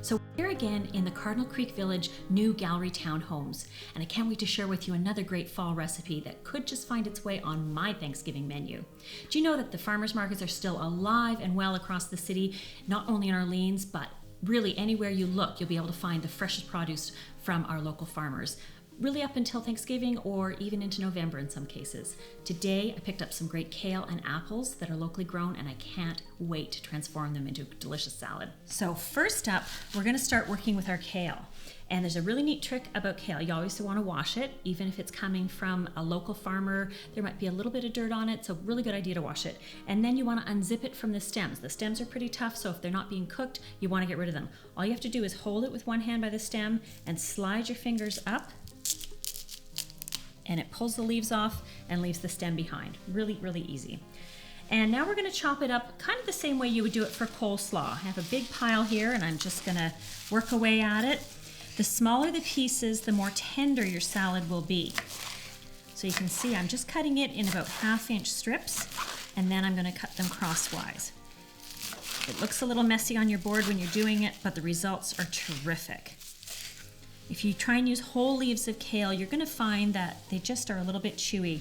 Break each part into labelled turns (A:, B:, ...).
A: So here again in the Cardinal Creek Village new gallery townhomes, and I can't wait to share with you another great fall recipe that could just find its way on my Thanksgiving menu. Do you know that the farmers markets are still alive and well across the city, not only in Orleans, but really anywhere you look, you'll be able to find the freshest produce from our local farmers, really up until Thanksgiving or even into November in some cases. Today, I picked up some great kale and apples that are locally grown, and I can't wait to transform them into a delicious salad. So first up, we're gonna start working with our kale. And there's a really neat trick about kale. You always wanna wash it, even if it's coming from a local farmer. There might be a little bit of dirt on it, so really good idea to wash it. And then you wanna unzip it from the stems. The stems are pretty tough, so if they're not being cooked, you wanna get rid of them. All you have to do is hold it with one hand by the stem and slide your fingers up, and it pulls the leaves off and leaves the stem behind. Really, really easy. And now we're gonna chop it up kind of the same way you would do it for coleslaw. I have a big pile here and I'm just gonna work away at it. The smaller the pieces, the more tender your salad will be. So you can see I'm just cutting it in about 1/2 inch strips, and then I'm gonna cut them crosswise. It looks a little messy on your board when you're doing it, but the results are terrific. If you try and use whole leaves of kale, you're gonna find that they just are a little bit chewy.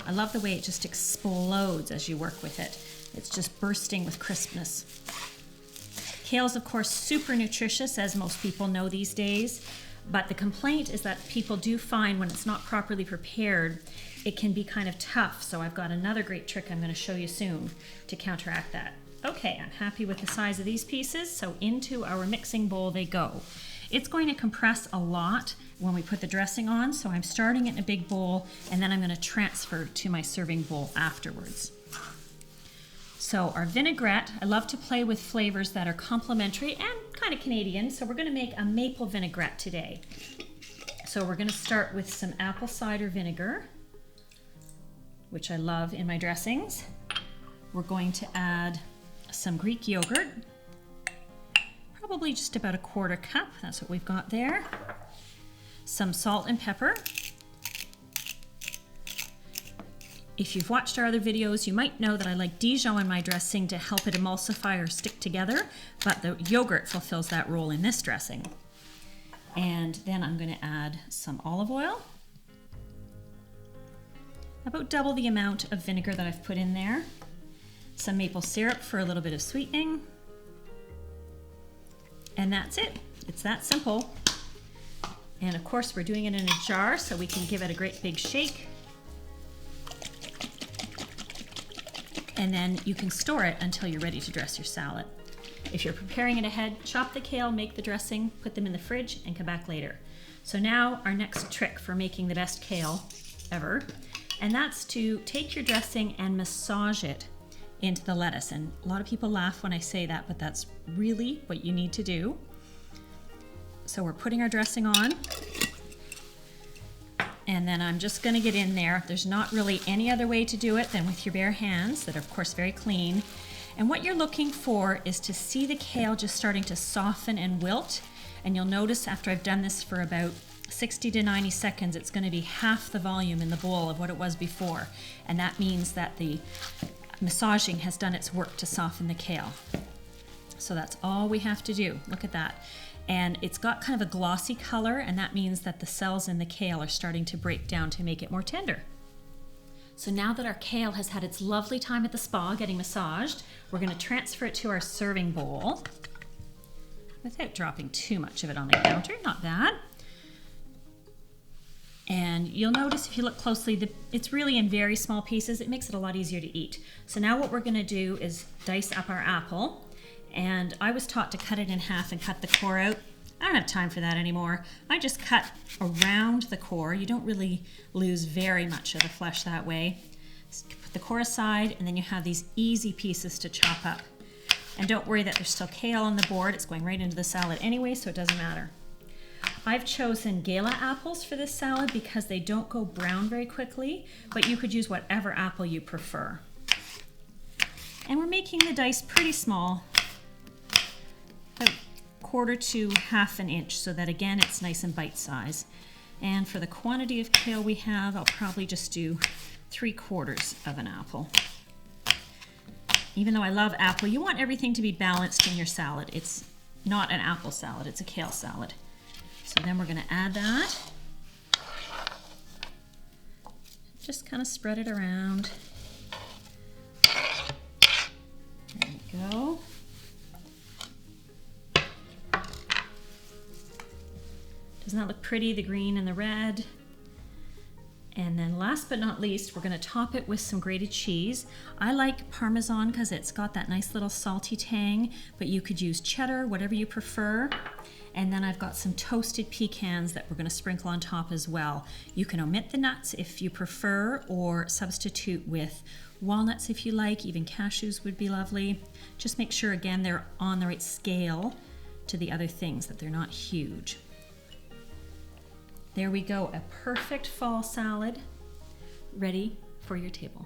A: I love the way it just explodes as you work with it. It's just bursting with crispness. Kale is, of course, super nutritious, as most people know these days, but the complaint is that people do find when it's not properly prepared, it can be kind of tough. So I've got another great trick I'm gonna show you soon to counteract that. Okay, I'm happy with the size of these pieces, so into our mixing bowl they go. It's going to compress a lot when we put the dressing on, so I'm starting it in a big bowl and then I'm going to transfer to my serving bowl afterwards. So our vinaigrette, I love to play with flavors that are complementary and kind of Canadian, so we're going to make a maple vinaigrette today. So we're going to start with some apple cider vinegar, which I love in my dressings. We're going to add some Greek yogurt, probably just about 1/4 cup, that's what we've got there. Some salt and pepper. If you've watched our other videos, you might know that I like Dijon in my dressing to help it emulsify or stick together, but the yogurt fulfills that role in this dressing. And then I'm gonna add some olive oil, about double the amount of vinegar that I've put in there, some maple syrup for a little bit of sweetening, and that's it. It's that simple. And of course, we're doing it in a jar so we can give it a great big shake. And then you can store it until you're ready to dress your salad. If you're preparing it ahead, chop the kale, make the dressing, put them in the fridge, and come back later. So now our next trick for making the best kale ever, and that's to take your dressing and massage it into the lettuce. And a lot of people laugh when I say that, but that's really what you need to do. So we're putting our dressing on, and then I'm just gonna get in there. There's not really any other way to do it than with your bare hands that are of course very clean. And what you're looking for is to see the kale just starting to soften and wilt. And you'll notice after I've done this for about 60 to 90 seconds, it's gonna be half the volume in the bowl of what it was before. And that means that the massaging has done its work to soften the kale. So that's all we have to do. Look at that. And it's got kind of a glossy color, and that means that the cells in the kale are starting to break down to make it more tender. So now that our kale has had its lovely time at the spa getting massaged, we're going to transfer it to our serving bowl without dropping too much of it on the counter. Not bad. And you'll notice if you look closely, it's really in very small pieces. It makes it a lot easier to eat. So now what we're going to do is dice up our apple. And I was taught to cut it in half and cut the core out. I don't have time for that anymore. I just cut around the core. You don't really lose very much of the flesh that way. Just put the core aside, and then you have these easy pieces to chop up. And don't worry that there's still kale on the board. It's going right into the salad anyway, so it doesn't matter. I've chosen Gala apples for this salad because they don't go brown very quickly, but you could use whatever apple you prefer. And we're making the dice pretty small, about 1/4 to 1/2 inch, so that again it's nice and bite size. And for the quantity of kale we have, I'll probably just do 3/4 of an apple. Even though I love apple, you want everything to be balanced in your salad. It's not an apple salad, it's a kale salad. So then we're gonna add that. Just kind of spread it around. There we go. Doesn't that look pretty, the green and the red? And then last but not least, we're gonna top it with some grated cheese. I like Parmesan because it's got that nice little salty tang, but you could use cheddar, whatever you prefer. And then I've got some toasted pecans that we're gonna sprinkle on top as well. You can omit the nuts if you prefer, or substitute with walnuts if you like, even cashews would be lovely. Just make sure, again, they're on the right scale to the other things, that they're not huge. There we go, a perfect fall salad ready for your table.